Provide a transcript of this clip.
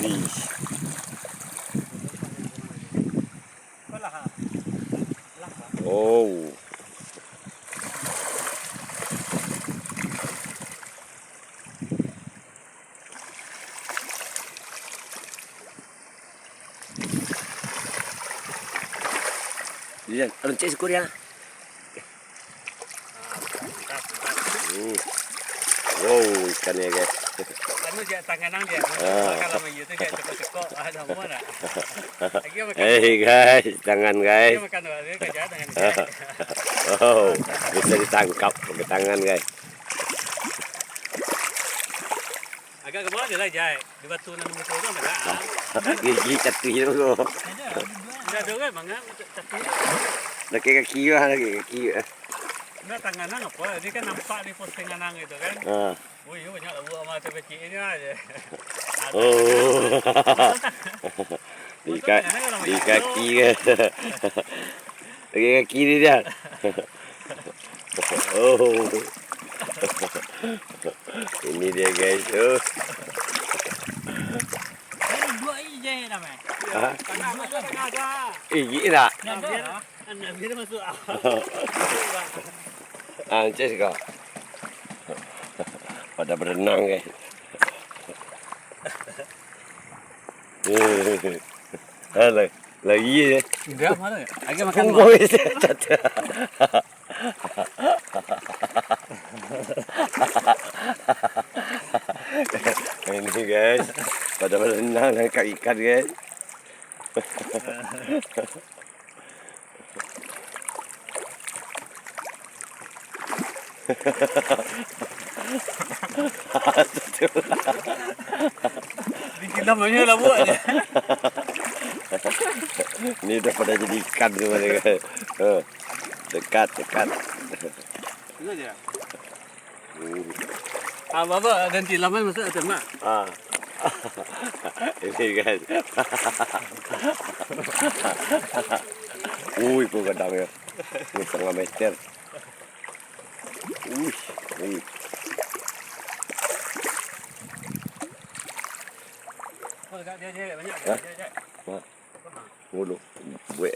Ih. Oh. Lihat, lonceng syukur ya. Wow, ikannya guys. Anu dia tangan dia. Kalau mayu tu dia cekok-cekok ada mana. Hey guys, tangan guys. Dia makan dia kerja dengan Oh, bisa ditangkap pakai tangan guys. agak ke bawah dia lah jai. Di batu nan muka tu enggak. Gigi cati tu. Ada dua mangga catu. Lagi kaki lah, lagi kaki. Nah tangan nang apa? Dia kan nampak di postingan nang itu kan. Wih, banyak lah buah mata kecil ini aja. Oh. Di kaki kan. Lagi kaki dia. Oh. Ini dia guys. Oh. Dua je namanya. Hah? Tengah Gila. biar masuk. Ances kau. Pada berenang guys. Lagi ya. Enggak mana? Agak makan. Ini guys, pada berenang nangkap ikan guys. Bikin namanya lah buat je. Ini dah pada jadi ikan semua ni guys. Dekat. Itu je. Bapa ganti laman masuk atas mak. Ini guys. Pun kadang ya. Ini 1,5 meter. Ini. Oh, dia banyak. Mulu. Buat.